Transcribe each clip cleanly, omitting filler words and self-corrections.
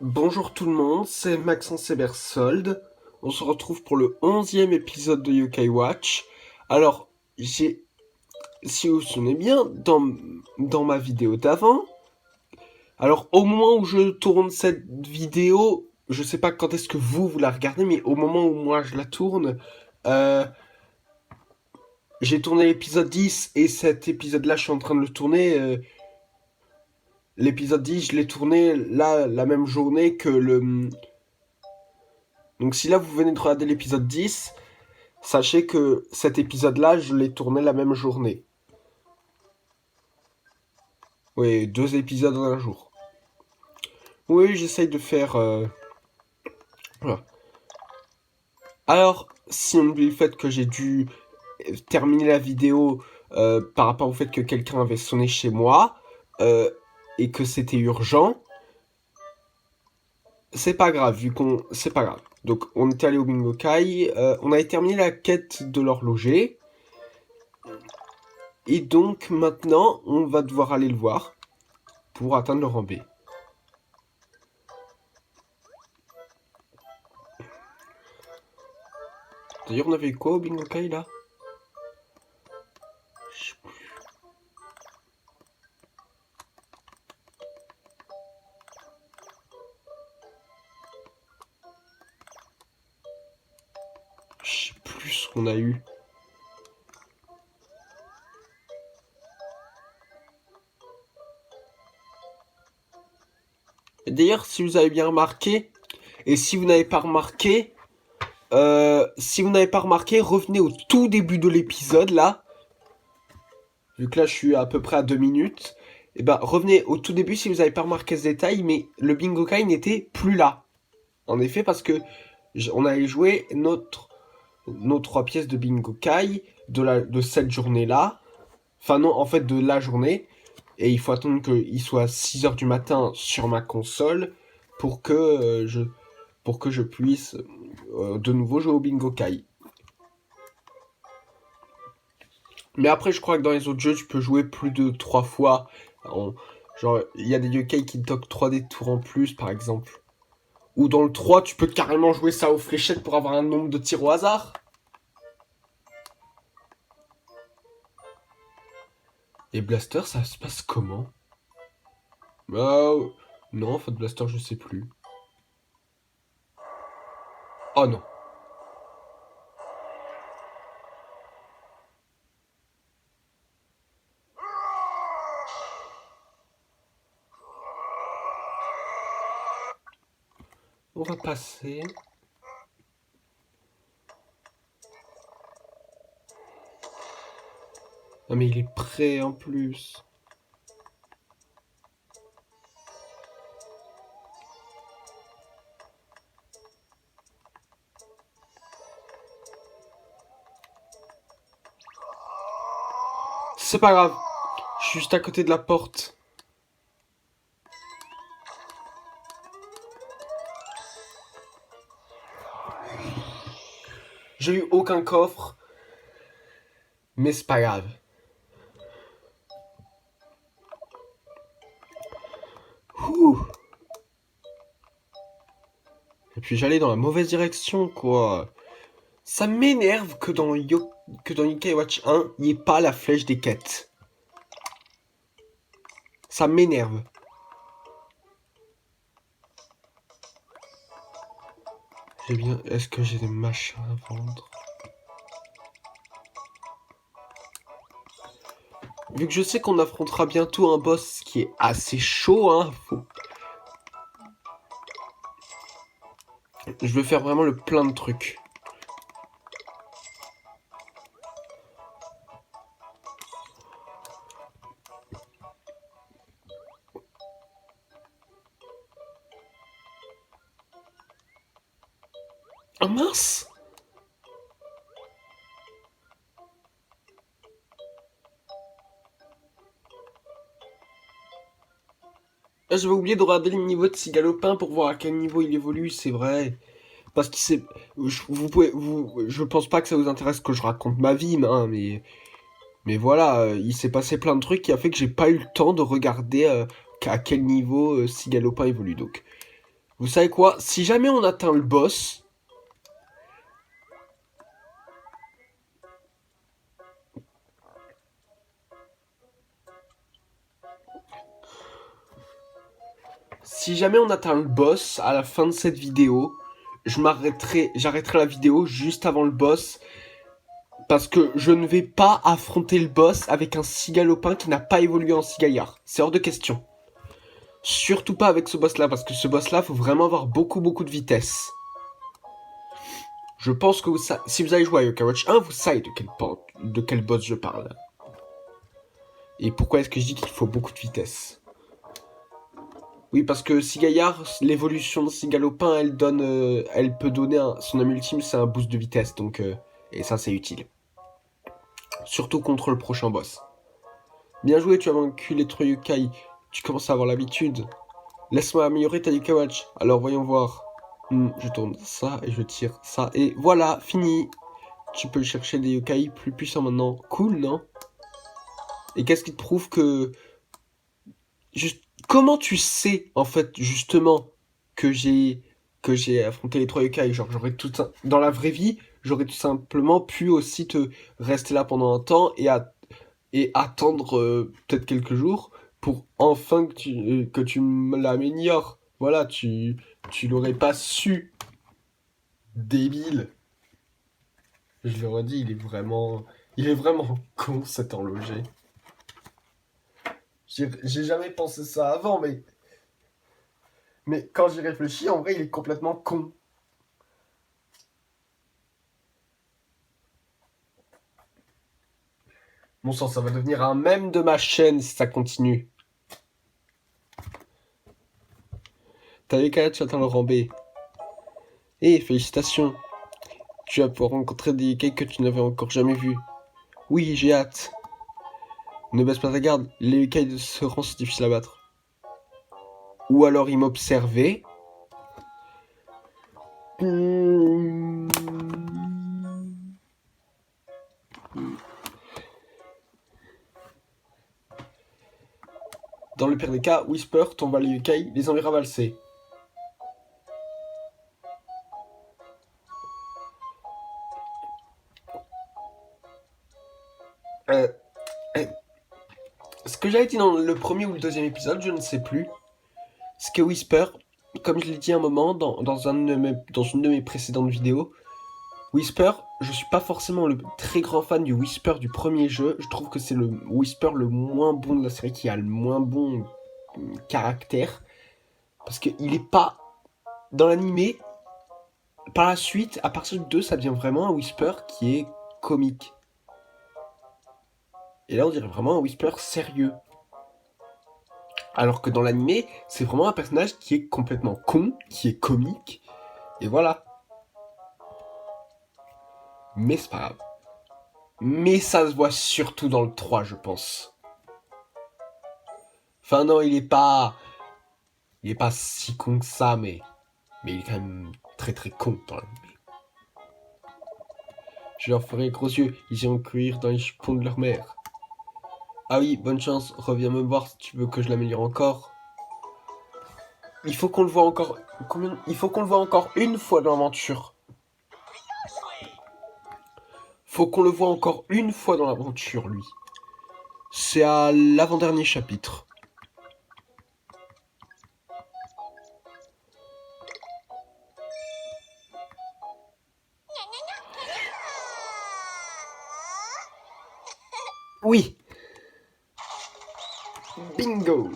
Bonjour tout le monde, c'est Maxence Ebersold. On se retrouve pour le 11e épisode de Yokai Watch. Alors, si vous vous souvenez bien, dans ma vidéo d'avant, alors au moment où je tourne cette vidéo, je sais pas quand est-ce que vous la regardez, mais au moment où moi je la tourne, euh, j'ai tourné l'épisode 10 et cet épisode-là, je suis en train de le tourner. L'épisode 10, je l'ai tourné là, la même journée que le... Donc si là vous venez de regarder l'épisode 10, sachez que cet épisode-là, je l'ai tourné la même journée. Oui, 2 épisodes en un jour. Oui, j'essaye de faire... Voilà. Alors, si on oublie le fait que j'ai dû terminer la vidéo par rapport au fait que quelqu'un avait sonné chez moi et que c'était urgent, c'est pas grave, vu qu'on... C'est pas grave. Donc, on était allé au Bingo Kai, on avait terminé la quête de l'horloger, et donc maintenant, on va devoir aller le voir pour atteindre le rang B. D'ailleurs, on avait eu quoi au Bingo Kai là? Je sais plus ce qu'on a eu. D'ailleurs, si vous avez bien remarqué, et si vous n'avez pas remarqué, revenez au tout début de l'épisode là. Vu que là, je suis à peu près à 2 minutes. Et ben, revenez au tout début si vous n'avez pas remarqué ce détail, mais le Bingo Kai n'était plus là. En effet, parce que on allait jouer nos 3 pièces de Bingo Kai de cette journée-là. Enfin non, en fait de la journée. Et il faut attendre qu'il soit 6h du matin sur ma console pour que je puisse de nouveau jouer au Bingo Kai. Mais après, je crois que dans les autres jeux, tu peux jouer plus de 3 fois. Genre, il y a des yokai qui t'octroient des tours en plus, par exemple. Ou dans le 3, tu peux carrément jouer ça aux fléchettes pour avoir un nombre de tirs au hasard. Et Blaster, ça se passe comment? Bah... Non, Fat Blaster, je sais plus. Oh non. On va passer. Non mais il est prêt en plus. C'est pas grave. Je suis juste à côté de la porte. J'ai eu aucun coffre. Mais c'est pas grave. Ouh. Et puis j'allais dans la mauvaise direction, quoi. Ça m'énerve que dans Yokai Watch 1, il n'y ait pas la flèche des quêtes. Ça m'énerve. Est-ce que j'ai des machins à vendre? Vu que je sais qu'on affrontera bientôt un boss qui est assez chaud, hein, je veux faire vraiment le plein de trucs. Oh mince! Ah, j'avais oublié de regarder le niveau de Cigalopin pour voir à quel niveau il évolue, c'est vrai. Parce que je pense pas que ça vous intéresse que je raconte ma vie, hein, mais voilà, il s'est passé plein de trucs qui a fait que j'ai pas eu le temps de regarder à quel niveau Cigalopin évolue. Donc, Vous savez quoi? Si jamais on atteint le boss... Si jamais on atteint le boss à la fin de cette vidéo, j'arrêterai la vidéo juste avant le boss. Parce que je ne vais pas affronter le boss avec un cigalopin qui n'a pas évolué en cigaillard. C'est hors de question. Surtout pas avec ce boss-là, parce que ce boss-là, faut vraiment avoir beaucoup de vitesse. Je pense que si vous avez joué à Yokai Watch 1, vous savez de quel boss je parle. Et pourquoi est-ce que je dis qu'il faut beaucoup de vitesse? Oui, parce que Cigaillard, l'évolution de Cigalopin, elle peut donner son âme ultime, c'est un boost de vitesse, donc et ça c'est utile. Surtout contre le prochain boss. Bien joué, tu as vaincu les 3 yokai. Tu commences à avoir l'habitude. Laisse-moi améliorer ta Yokai Watch. Alors voyons voir. Je tourne ça et je tire ça. Et voilà, fini. Tu peux chercher des yokai plus puissants maintenant. Cool, non? Et qu'est-ce qui te prouve que... Comment tu sais, en fait, justement, que j'ai affronté les 3 yokai? Genre, dans la vraie vie, j'aurais tout simplement pu aussi te rester là pendant un temps et attendre peut-être quelques jours pour enfin que tu me l'améliores. Voilà, tu l'aurais pas su. Débile. Je le redis, il est vraiment con cet horloger. J'ai jamais pensé ça avant, mais quand j'y réfléchis, en vrai, il est complètement con. Bon sang, ça va devenir un mème de ma chaîne si ça continue. T'as les tu atteins le rang B. Félicitations. Tu vas pouvoir rencontrer des Yokai que tu n'avais encore jamais vus. Oui, j'ai hâte. Ne baisse pas ta garde, les Yokai de ce rang sont difficiles à battre. Ou alors il m'observait. Dans le pire des cas, Whisper tombe les Yokai, les enverra valser. Ce que j'avais dit dans le premier ou le deuxième épisode, je ne sais plus. C'est que Whisper, comme je l'ai dit un moment dans une de mes précédentes vidéos, Whisper, je suis pas forcément le très grand fan du Whisper du premier jeu. Je trouve que c'est le Whisper le moins bon de la série, qui a le moins bon caractère. Parce qu'il est pas dans l'animé. Par la suite, à partir du 2, ça devient vraiment un Whisper qui est comique. Et là, on dirait vraiment un Whisper sérieux. Alors que dans l'animé, c'est vraiment un personnage qui est complètement con, qui est comique. Et voilà. Mais c'est pas grave. Mais ça se voit surtout dans le 3, je pense. Enfin non, il est pas si con que ça, mais il est quand même très con dans l'animé. Je leur ferai gros yeux, ils iront cuire dans les jupons de leur mère. Ah oui, bonne chance, reviens me voir si tu veux que je l'améliore encore. Il faut qu'on le voit encore. Il faut qu'on le voit encore une fois dans l'aventure. Faut qu'on le voit encore une fois dans l'aventure, lui. C'est à l'avant-dernier chapitre. Oui. Bingo.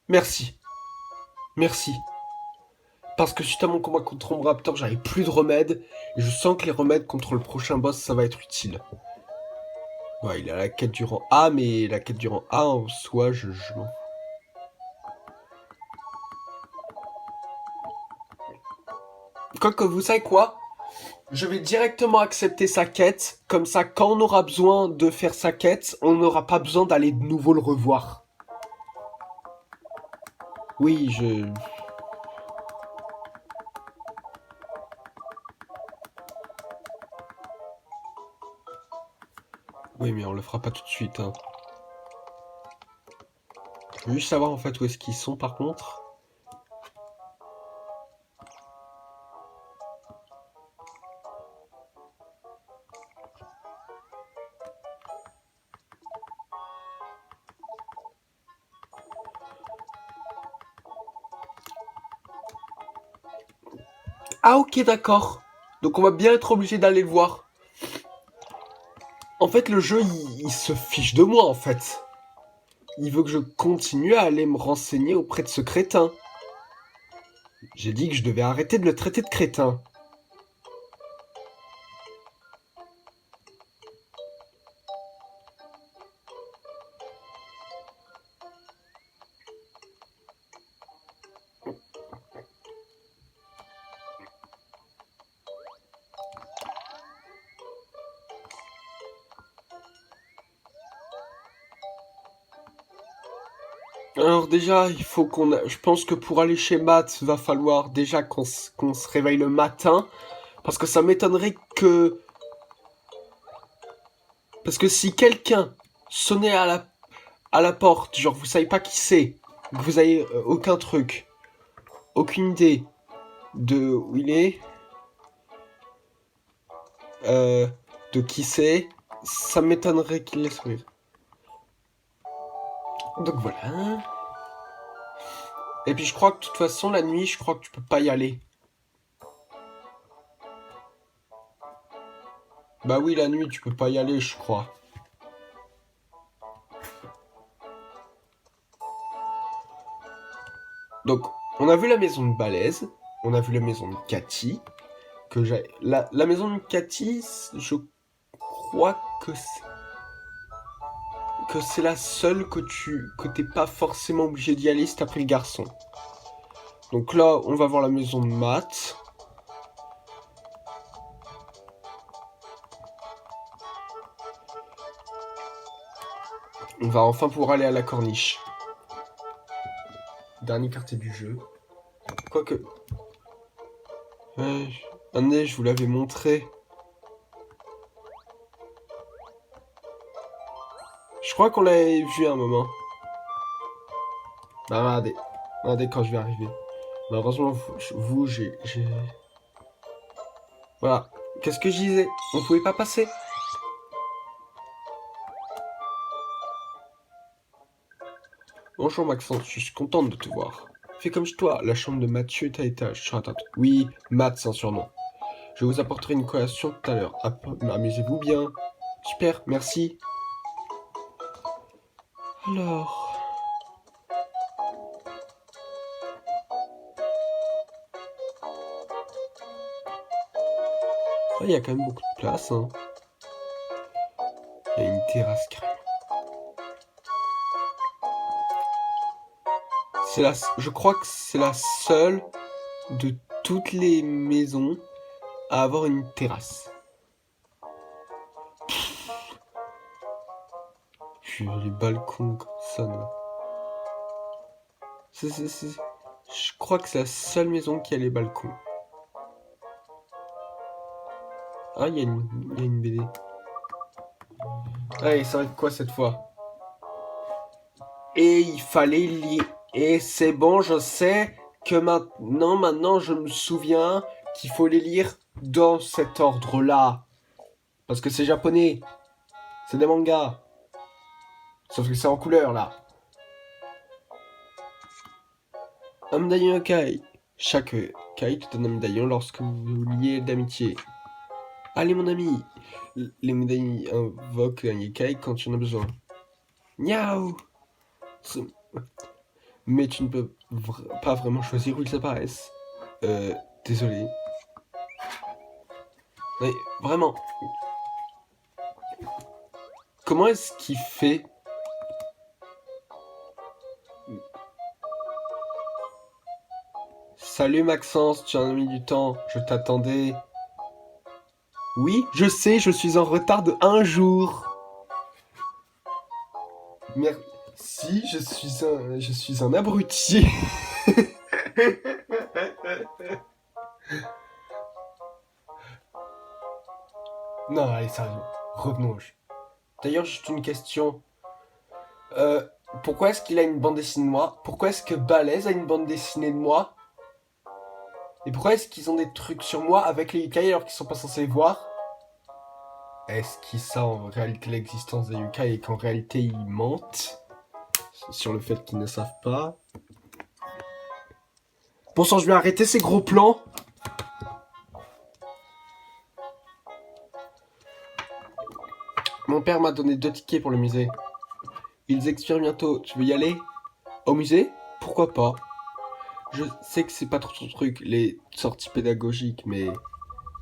Merci. Merci. Parce que suite à mon combat contre Ombraptor, j'avais plus de remèdes. Et je sens que les remèdes contre le prochain boss, ça va être utile. Ouais, il a la quête du rang A, mais la quête du rang A en soi, je m'en fous. Quoique, vous savez quoi? Je vais directement accepter sa quête. Comme ça, quand on aura besoin de faire sa quête, on n'aura pas besoin d'aller de nouveau le revoir. Oui, Oui, mais on le fera pas tout de suite, hein. Je veux juste savoir en fait où est-ce qu'ils sont par contre. Ah ok d'accord. Donc on va bien être obligé d'aller le voir. En fait le jeu il se fiche de moi en fait. Il veut que je continue à aller me renseigner auprès de ce crétin. J'ai dit que je devais arrêter de le traiter de crétin. Alors déjà, il faut je pense que pour aller chez Matt, va falloir déjà qu'on se réveille le matin. Parce que ça m'étonnerait que... Parce que si quelqu'un sonnait à la porte, genre vous savez pas qui c'est, que vous avez aucun truc, aucune idée de où il est, euh, de qui c'est, ça m'étonnerait qu'il laisse ouvrir. Donc voilà. Et puis je crois que de toute façon, la nuit, je crois que tu peux pas y aller. Bah oui, la nuit, tu peux pas y aller, je crois. Donc, on a vu la maison de Balèze, on a vu la maison de Cathy, que j'ai... La maison de Cathy, je crois que c'est la seule que t'es pas forcément obligé d'y aller si t'as pris le garçon. Donc là, on va voir la maison de Matt. On va enfin pouvoir aller à la corniche. Dernier quartier du jeu. Quoique... Attendez, je vous l'avais montré. Je crois qu'on l'avait vu à un moment. Bah, regardez. Regardez quand je vais arriver. Malheureusement, vous j'ai... Voilà. Qu'est-ce que je disais? On pouvait pas passer. Bonjour Maxence, je suis contente de te voir. Fais comme chez toi, la chambre de Mathieu est à l'étage, sur la table. Oui, Matt, c'est un surnom. Je vous apporterai une collation tout à l'heure. Amusez-vous bien. Super, merci. Alors... Ah, il y a quand même beaucoup de place, hein. Il y a une terrasse carrément. Je crois que c'est la seule de toutes les maisons à avoir une terrasse. Puis les balcons comme ça, non. Je crois que c'est la seule maison qui a les balcons. Ah, il y a une BD. Allez, ça va être quoi cette fois? Et il fallait lire. Et c'est bon, je sais que maintenant, je me souviens qu'il faut les lire dans cet ordre-là. Parce que c'est japonais. C'est des mangas. Sauf que c'est en couleur, là. Un médaillon Yokai. Chaque Kai te donne un médaillon lorsque vous vous liez d'amitié. Allez, mon ami. Les médaillons invoquent un Yokai quand tu en as besoin. Miaou. Mais tu ne peux pas vraiment choisir où ils apparaissent. Désolé. Mais vraiment. Comment est-ce qu'il fait? Salut Maxence, tu en as mis du temps, je t'attendais. Oui, je sais, je suis en retard de 1 jour. Merci, je suis un abruti. Non, allez, sérieusement, revenons au jeu. D'ailleurs, juste une question. Pourquoi est-ce qu'il a une bande dessinée de moi? Pourquoi est-ce que Balèze a une bande dessinée de moi? Et pourquoi est-ce qu'ils ont des trucs sur moi avec les Yukai alors qu'ils sont pas censés les voir? Est-ce qu'ils savent en réalité l'existence des Yukai et qu'en réalité ils mentent sur le fait qu'ils ne savent pas? Bon sang, je vais arrêter ces gros plans. Mon père m'a donné 2 tickets pour le musée. Ils expirent bientôt. Tu veux y aller? Au musée? Pourquoi pas? Je sais que c'est pas trop ton truc, les sorties pédagogiques, mais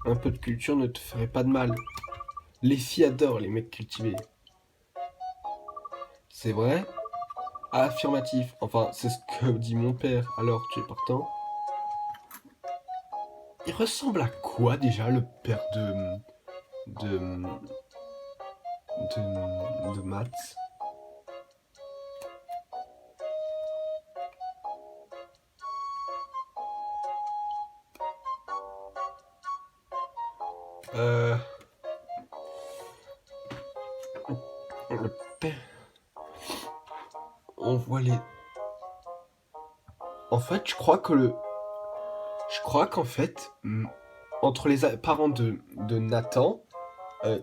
un peu de culture ne te ferait pas de mal. Les filles adorent les mecs cultivés. C'est vrai? Affirmatif. Enfin, c'est ce que dit mon père. Alors, tu es partant? Il ressemble à quoi déjà le père de de maths? Le père. On voit les. En fait, je crois qu'en fait, entre les parents de Nathan,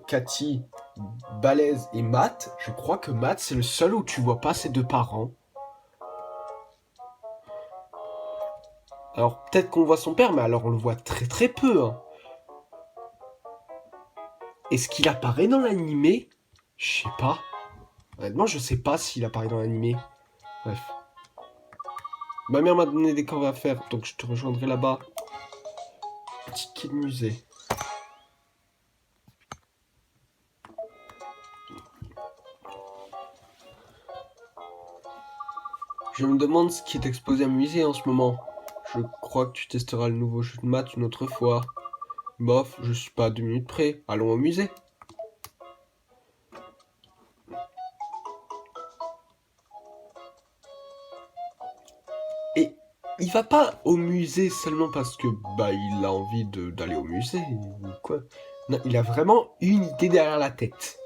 Cathy, Balèze et Matt, je crois que Matt, c'est le seul où tu vois pas ses 2 parents. Alors, peut-être qu'on voit son père, mais alors on le voit très très peu. Hein. Est-ce qu'il apparaît dans l'animé? Je sais pas. Honnêtement, je sais pas s'il apparaît dans l'animé. Bref. Ma mère m'a donné des corvées à faire, donc je te rejoindrai là-bas. Ticket de musée. Je me demande ce qui est exposé à musée en ce moment. Je crois que tu testeras le nouveau jeu de maths une autre fois. Bof, je suis pas à 2 minutes près. Allons au musée. Et il va pas au musée seulement parce que il a envie d'aller au musée ou quoi. Non, il a vraiment une idée derrière la tête.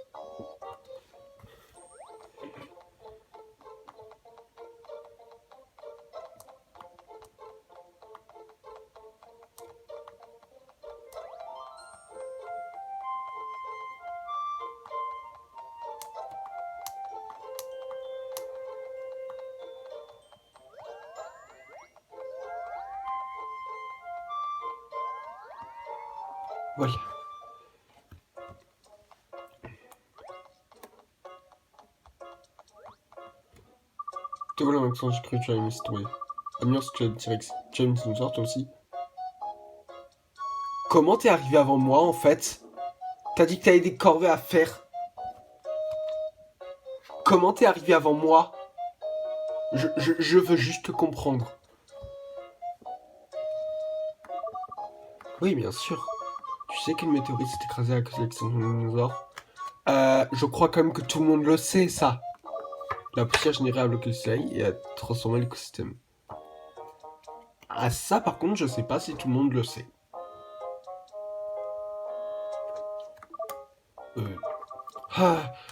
Voilà. Te voilà Maxence, j'ai cru que tu allais me citer. Amir, tu as une dinosaure toi aussi? Comment t'es arrivé avant moi en fait? T'as dit que t'avais des corvées à faire. Comment t'es arrivé avant moi? Je veux juste comprendre. Oui, bien sûr. Tu sais qu'une météorite s'est écrasée à cause de l'extinction des dinosaures? Je crois quand même que tout le monde le sait, ça. La poussière générée a bloqué le soleil et a transformé l'écosystème. Ah, ça, par contre, je sais pas si tout le monde le sait.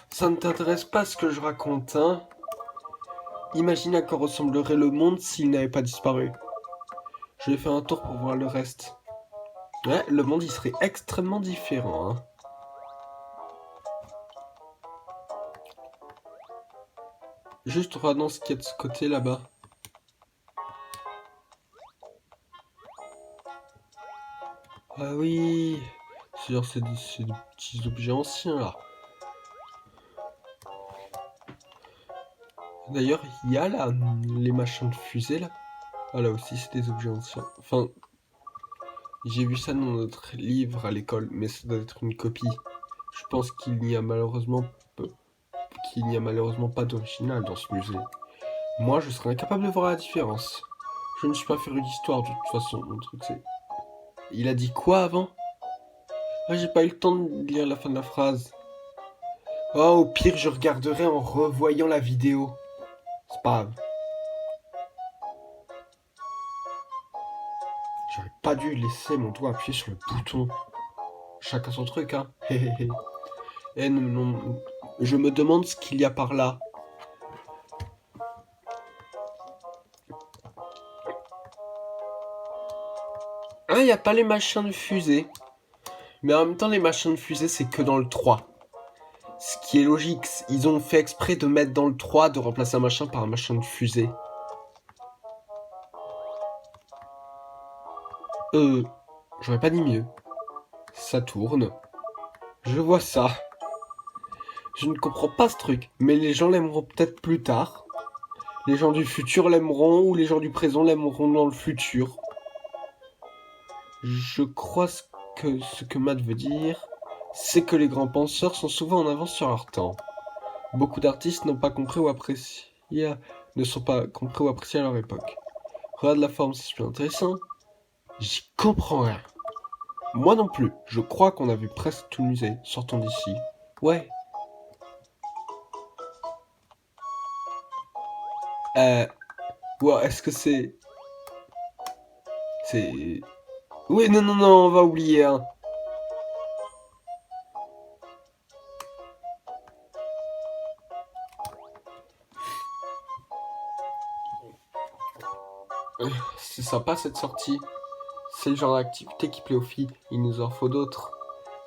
Ça ne t'intéresse pas ce que je raconte, hein? Imagine à quoi ressemblerait le monde s'il n'avait pas disparu. Je vais faire un tour pour voir le reste. Ouais, le monde, il serait extrêmement différent, hein. Juste regardons ce qu'il y a de ce côté là-bas. Ah oui, c'est des petits objets anciens là. D'ailleurs, il y a là les machins de fusée là. Ah là aussi, c'est des objets anciens. Enfin, j'ai vu ça dans notre livre à l'école, mais ça doit être une copie. Je pense qu'il n'y a malheureusement pas d'original dans ce musée. Moi, je serais incapable de voir la différence. Je ne suis pas féru d'histoire de toute façon. Mon truc c'est. Il a dit quoi avant? Ah, j'ai pas eu le temps de lire la fin de la phrase. Oh, au pire, je regarderai en revoyant la vidéo. C'est pas grave. J'aurais pas dû laisser mon doigt appuyer sur le bouton. Chacun son truc, hein. Eh non, je me demande ce qu'il y a par là. Ah, il n'y a pas les machins de fusée. Mais en même temps, les machins de fusée, c'est que dans le 3. Ce qui est logique, ils ont fait exprès de mettre dans le 3, de remplacer un machin par un machin de fusée. J'aurais pas dit mieux. Ça tourne. Je vois ça. Je ne comprends pas ce truc, mais les gens l'aimeront peut-être plus tard. Les gens du futur l'aimeront, ou les gens du présent l'aimeront dans le futur. Je crois ce que Matt veut dire, c'est que les grands penseurs sont souvent en avance sur leur temps. Beaucoup d'artistes n'ont pas compris ou apprécié, ne sont pas compris ou appréciés à leur époque. Regarde la forme, c'est super intéressant. J'y comprends rien. Moi non plus. Je crois qu'on a vu presque tout le musée. Sortons d'ici. Ouais. Ouais, est-ce que c'est... C'est... Oui, non, non, non, on va oublier, hein. C'est sympa cette sortie. C'est le genre d'activité qui plaît aux filles. Il nous en faut d'autres.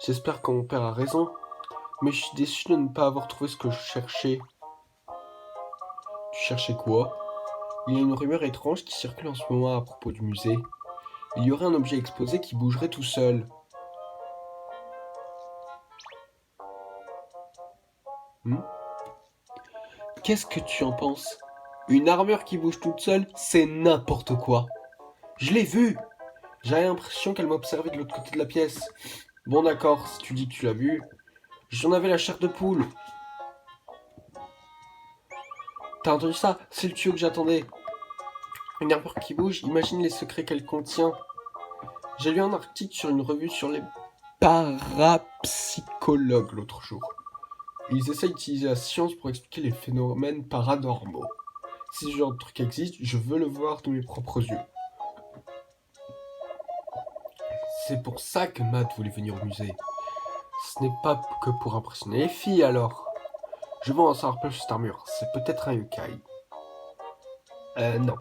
J'espère que mon père a raison. Mais je suis déçu de ne pas avoir trouvé ce que je cherchais. Tu cherchais quoi? Il y a une rumeur étrange qui circule en ce moment à propos du musée. Il y aurait un objet exposé qui bougerait tout seul. Hmm? Qu'est-ce que tu en penses? Une armure qui bouge toute seule, c'est n'importe quoi. Je l'ai vue. J'avais l'impression qu'elle m'observait de l'autre côté de la pièce. Bon d'accord, si tu dis que tu l'as vue. J'en avais la chair de poule. T'as entendu ça? C'est le tuyau que j'attendais. Une armure qui bouge, imagine les secrets qu'elle contient. J'ai lu un article sur une revue sur les parapsychologues l'autre jour. Ils essaient d'utiliser la science pour expliquer les phénomènes paranormaux. Si ce genre de truc existe, je veux le voir de mes propres yeux. C'est pour ça que Matt voulait venir au musée. Ce n'est pas que pour impressionner les filles alors. Je veux en savoir plus sur cette armure. C'est peut-être un yokai. Non.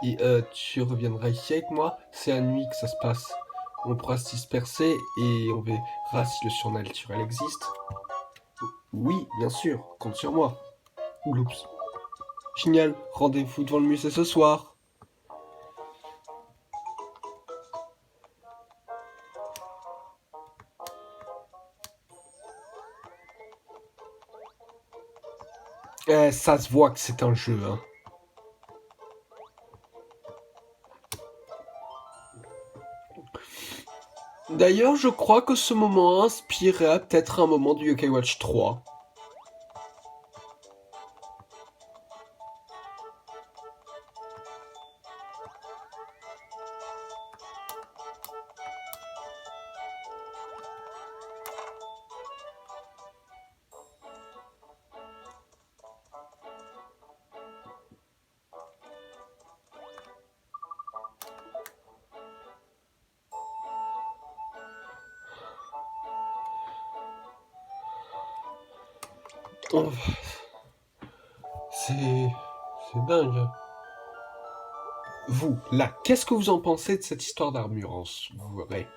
Et tu reviendras ici avec moi? C'est à nuit que ça se passe. On pourra se disperser et on verra si le surnaturel existe. Oui, bien sûr, compte sur moi. Oups. Génial, rendez-vous devant le musée ce soir. Ça se voit que c'est un jeu, hein. D'ailleurs, je crois que ce moment inspirerait peut-être un moment du Yokai Watch 3. Oh, c'est dingue. Vous, là, qu'est-ce que vous en pensez de cette histoire d'armure en vrai?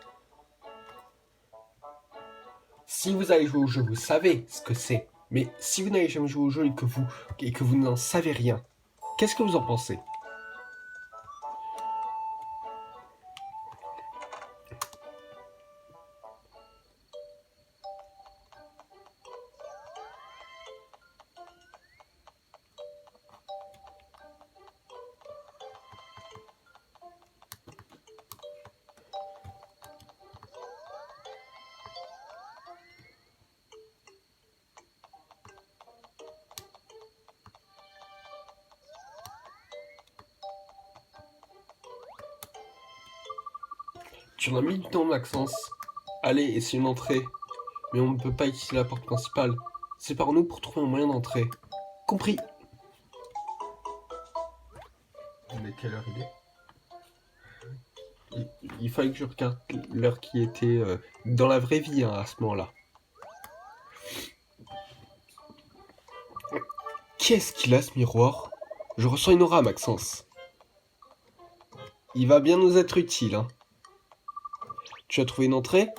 Si vous allez jouer au jeu, vous savez ce que c'est. Mais si vous n'avez jamais joué au jeu et que vous n'en savez rien, qu'est-ce que vous en pensez? Tu en as mis du temps, Maxence. Allez, essayons d'entrer. Mais on ne peut pas utiliser la porte principale. C'est par nous pour trouver un moyen d'entrer. Compris. Mais quelle heure il est? Il fallait que je regarde l'heure qui était dans la vraie vie hein, à ce moment-là. Qu'est-ce qu'il a ce miroir? Je ressens une aura, Maxence. Il va bien nous être utile, hein. Tu as trouvé une entrée?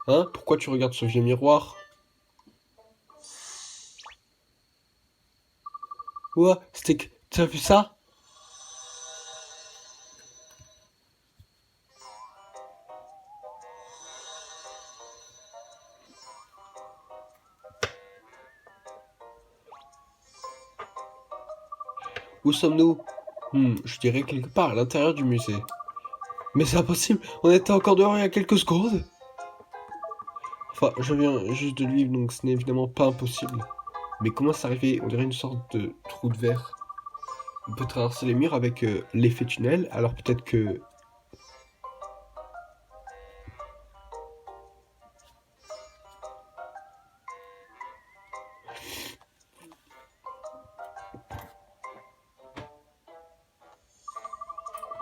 Hein? Pourquoi tu regardes ce vieux miroir? Ouah, Steak, tu as vu ça? Où sommes-nous? Je dirais quelque part à l'intérieur du musée. Mais c'est impossible, on était encore dehors il y a quelques secondes. Enfin, je viens juste de lui, donc ce n'est évidemment pas impossible. Mais comment c'est arrivé? On dirait une sorte de trou de verre. On peut traverser les murs avec l'effet tunnel, alors peut-être que...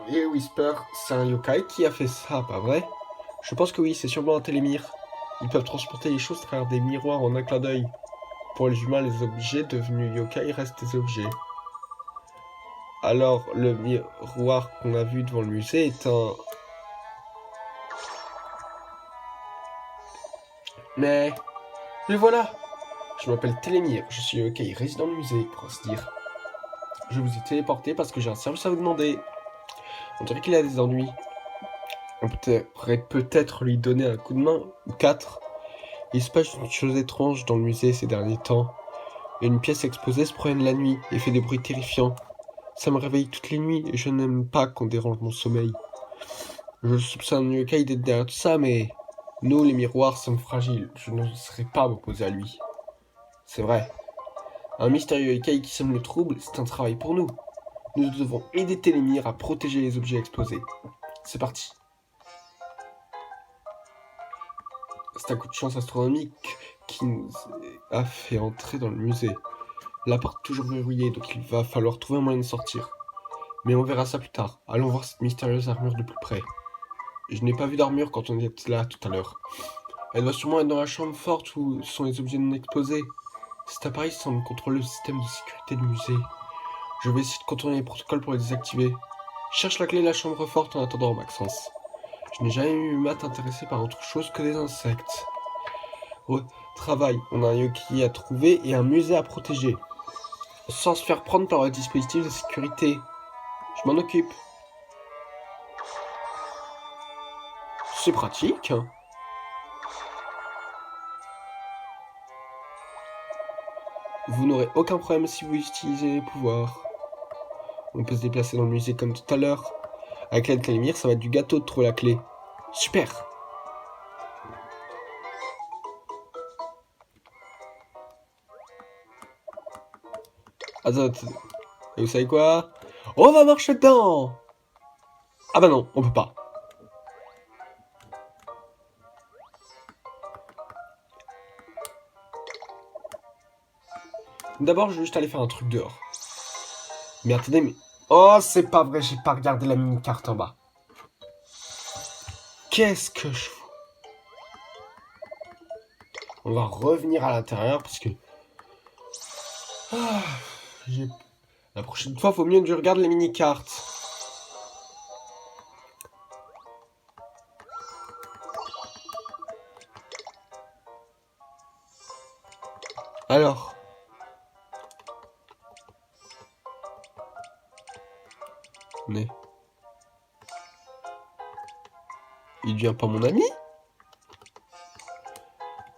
Et Whisper, c'est un yokai qui a fait ça, pas vrai? Je pense que oui, c'est sûrement un télémire. Ils peuvent transporter les choses à travers des miroirs en un clin d'œil. Pour les humains, les objets devenus yokai restent des objets. Alors, le miroir qu'on a vu devant le musée est un... Mais... Le voilà! Je m'appelle Télémire, je suis yokai résident du musée, pour ainsi dire. Je vous ai téléporté parce que j'ai un service à vous demander. On dirait qu'il a des ennuis. On pourrait peut-être lui donner un coup de main, ou quatre. Il se passe une chose étrange dans le musée ces derniers temps. Une pièce exposée se promène la nuit et fait des bruits terrifiants. Ça me réveille toutes les nuits et je n'aime pas qu'on dérange mon sommeil. Je soupçonne Yokai d'être derrière tout ça, mais nous, les miroirs, sommes fragiles. Je n'oserais pas m'opposer à lui. C'est vrai. Un mystérieux Yokai qui sème le trouble, c'est un travail pour nous. Nous devons aider Télémire à protéger les objets exposés. C'est parti. C'est un coup de chance astronomique qui nous a fait entrer dans le musée. La porte est toujours verrouillée, donc il va falloir trouver un moyen de sortir. Mais on verra ça plus tard. Allons voir cette mystérieuse armure de plus près. Je n'ai pas vu d'armure quand on était là tout à l'heure. Elle doit sûrement être dans la chambre forte où sont les objets non exposés. Cet appareil semble contrôler le système de sécurité du musée. Je vais essayer de contourner les protocoles pour les désactiver. Cherche la clé de la chambre forte en attendant, Maxence. Je n'ai jamais eu maths intéressé par autre chose que des insectes. Travail, on a un yoki à trouver et un musée à protéger. Sans se faire prendre par le dispositif de sécurité. Je m'en occupe. C'est pratique. Vous n'aurez aucun problème si vous utilisez les pouvoirs. On peut se déplacer dans le musée comme tout à l'heure. Avec l'aide de Télémire, ça va être du gâteau de trouver la clé. Super. Attends, et vous savez quoi? On va marcher dedans. Ah bah non, on peut pas. D'abord, je vais juste aller faire un truc dehors. Mais attendez, mais... Oh, c'est pas vrai, j'ai pas regardé la mini-carte en bas. Qu'est-ce que je fous? On va revenir à l'intérieur parce que... Ah, la prochaine fois, faut mieux que je regarde les mini-cartes. Alors... Mais... Il devient pas mon ami?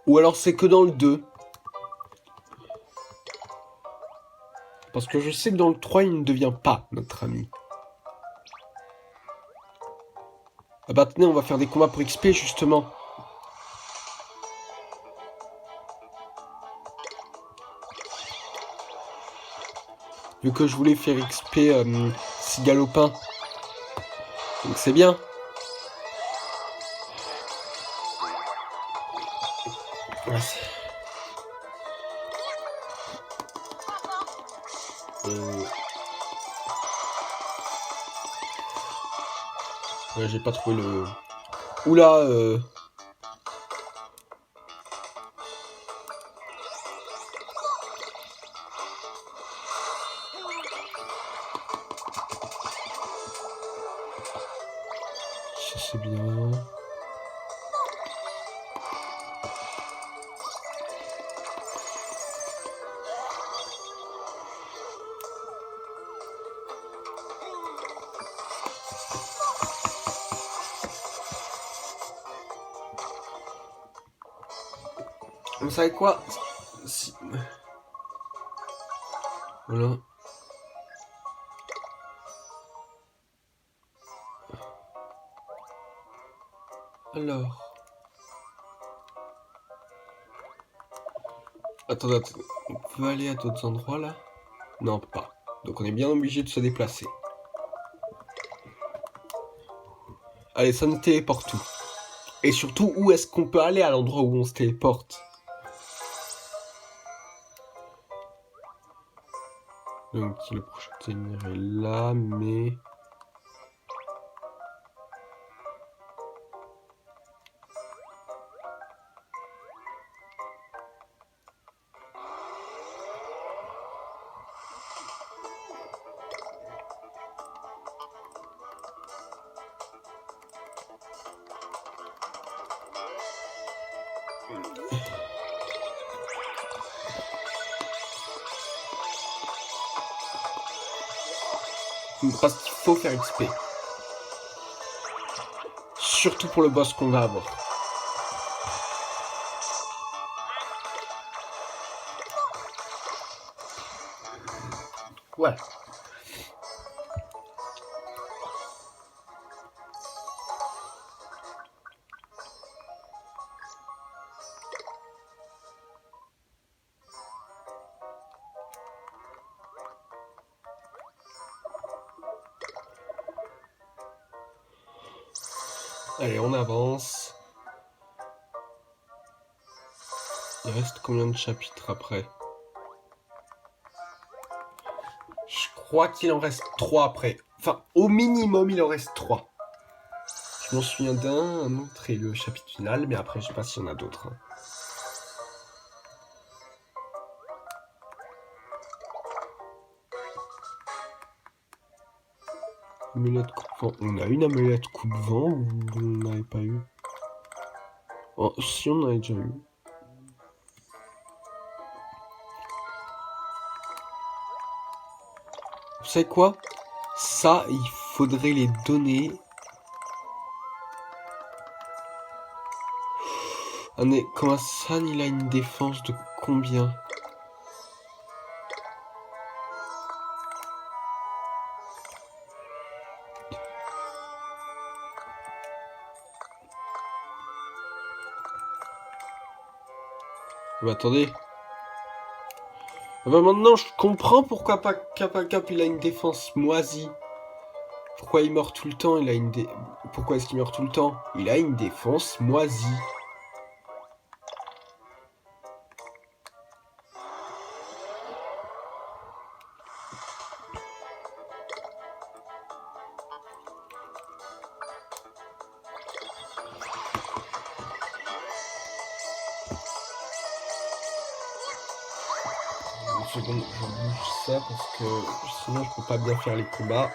Ou alors c'est que dans le 2? Parce que je sais que dans le 3, il ne devient pas notre ami. Ah bah tenez, on va faire des combats pour XP, justement. Vu que je voulais faire XP Cigalopin. Donc c'est bien. Ouais, ouais, j'ai pas trouvé le... Oula, c'est bien. Vous savez quoi? Voilà. Alors. Attendez. On peut aller à d'autres endroits là? Non, on peut pas. Donc on est bien obligé de se déplacer. Allez, ça nous téléporte où? Et surtout, où est-ce qu'on peut aller à l'endroit où on se téléporte? Donc le prochain est là, mais... Parce qu'il faut faire XP. Surtout pour le boss qu'on va avoir. Ouais. Allez, on avance. Il reste combien de chapitres après? Je crois qu'il en reste 3 après. Enfin, au minimum, il en reste 3. Je m'en souviens d'un autre et le chapitre final, mais après, je sais pas s'il y en a d'autres. Hein. Amulette coupe-vent. On a une amulette coupe-vent ou on n'avait pas eu? Oh, si, on en avait déjà eu. Vous savez quoi? Ça, il faudrait les donner. Ah mais comment ça, il a une défense de combien? Bah attendez. Ah bah maintenant je comprends pourquoi pas Cap il a une défense moisie. Pourquoi il meurt tout le temps? Pourquoi est-ce qu'il meurt tout le temps? Il a une défense moisie. Une seconde, je bouge ça parce que sinon je peux pas bien faire les combats.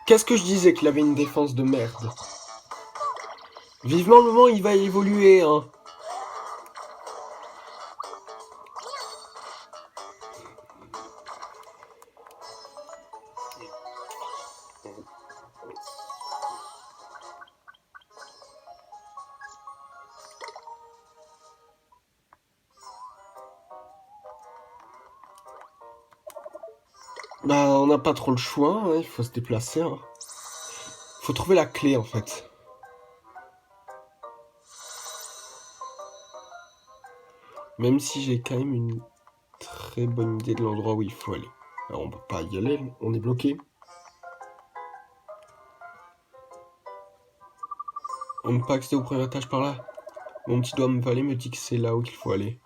Qu'est-ce que je disais qu'il avait une défense de merde? Vivement le moment où il va évoluer, hein. Bah, on n'a pas trop le choix, hein, il faut se déplacer. Hein. Faut trouver la clé en fait. Même si j'ai quand même une très bonne idée de l'endroit où il faut aller. Alors on peut pas y aller, on est bloqué. On ne peut pas accéder au premier étage par là. Mon petit doigt me dit que c'est là où il faut aller.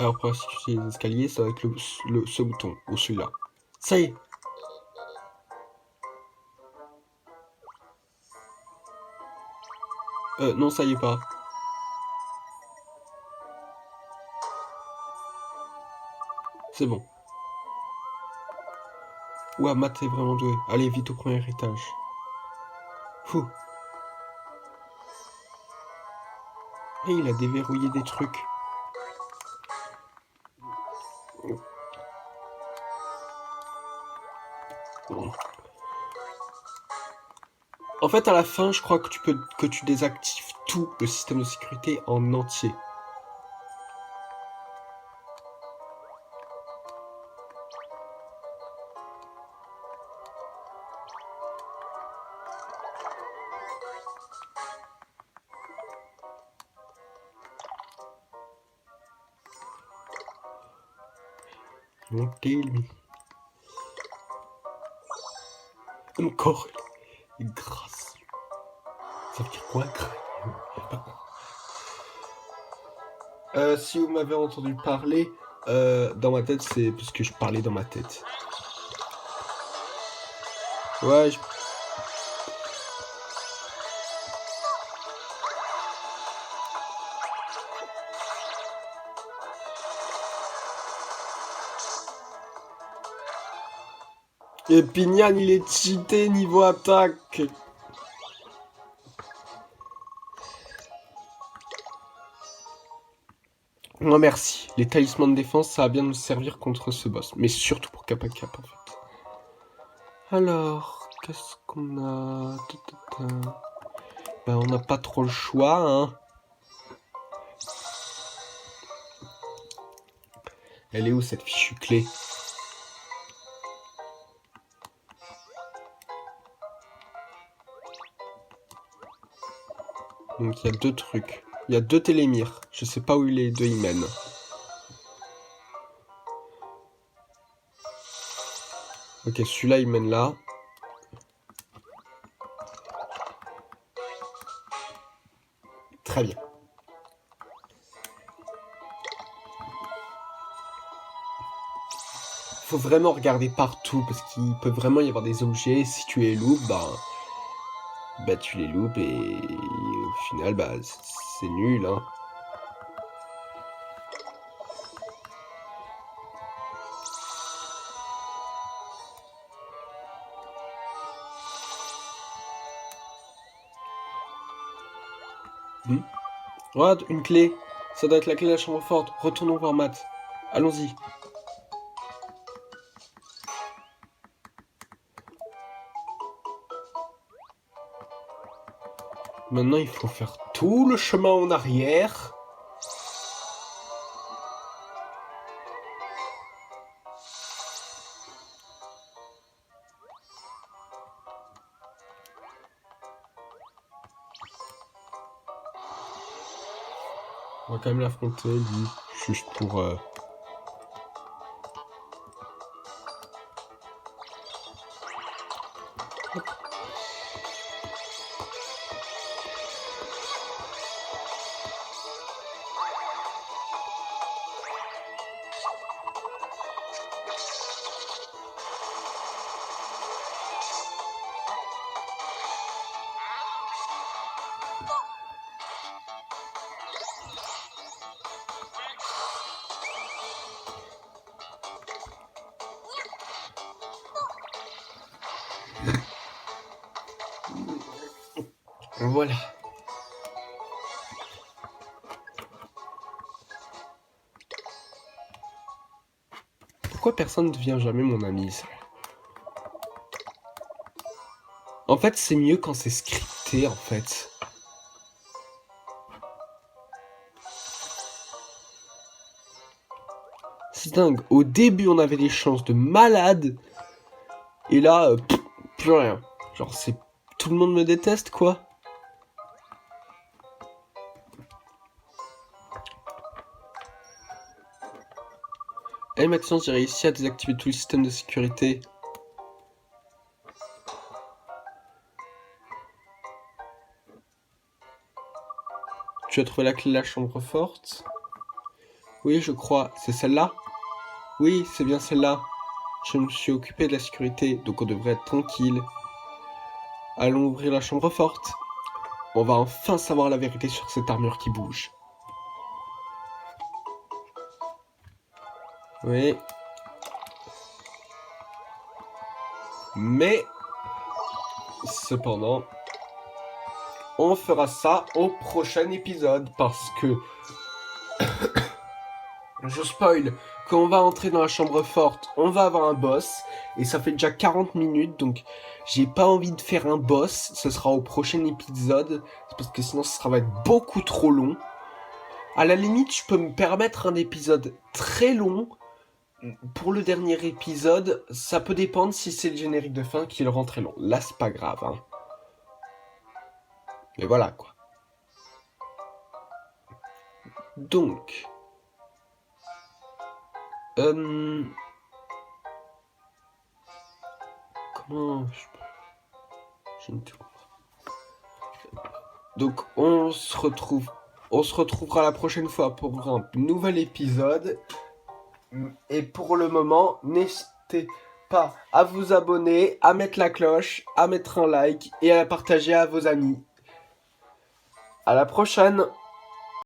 Alors pour utiliser les escaliers, ça va être ce bouton, ou celui-là. Ça y est. Non, ça y est pas. C'est bon. Ouah, Matt est vraiment doué. Allez, vite au premier étage. Fou. Et il a déverrouillé des trucs. En fait, à la fin, je crois que tu désactives tout le système de sécurité en entier. Montez lui. Encore une grâce. Ça veut dire quoi, si vous m'avez entendu parler dans ma tête, c'est parce que je parlais dans ma tête. Ouais, Et Pignan, il est cheaté niveau attaque. Non merci, les talismans de défense, ça va bien nous servir contre ce boss. Mais surtout pour Kappa Kappa en fait. Alors, qu'est-ce qu'on a? Ben, on n'a pas trop le choix, hein. Elle est où cette fichue clé? Donc il y a deux trucs. Il y a deux télémires. Je sais pas où les deux y mènent. Ok, celui-là il mène là. Très bien. Faut vraiment regarder partout parce qu'il peut vraiment y avoir des objets. Si tu les loupes, bah tu les loupes et au final bah c'est nul, hein. Regarde, une clé. Ça doit être la clé de la chambre forte. Retournons voir Matt. Allons-y. Maintenant, il faut faire tout le chemin en arrière. On va quand même l'affronter, lui. Juste pour... Voilà. Pourquoi personne ne devient jamais mon ami, ça? En fait, c'est mieux quand c'est scripté, en fait. C'est dingue. Au début, on avait des chances de malade. Et là, plus rien. Genre, c'est... Tout le monde me déteste, quoi. Et maintenant, j'ai réussi à désactiver tout le système de sécurité. Tu as trouvé la clé de la chambre forte? Oui, je crois. C'est celle-là? Oui, c'est bien celle-là. Je me suis occupé de la sécurité, donc on devrait être tranquille. Allons ouvrir la chambre forte. On va enfin savoir la vérité sur cette armure qui bouge. Oui. Mais, cependant, on fera ça au prochain épisode parce que, je spoil, quand on va entrer dans la chambre forte, on va avoir un boss et ça fait déjà 40 minutes donc j'ai pas envie de faire un boss, ce sera au prochain épisode parce que sinon ça va être beaucoup trop long. À la limite, je peux me permettre un épisode très long. Pour le dernier épisode, ça peut dépendre si c'est le générique de fin qui le rend très long. Là, c'est pas grave, hein. Mais voilà, quoi. Donc... Comment je ne trouve pas. Donc, on se retrouvera la prochaine fois pour un nouvel épisode. Et pour le moment, n'hésitez pas à vous abonner, à mettre la cloche, à mettre un like et à la partager à vos amis. À la prochaine!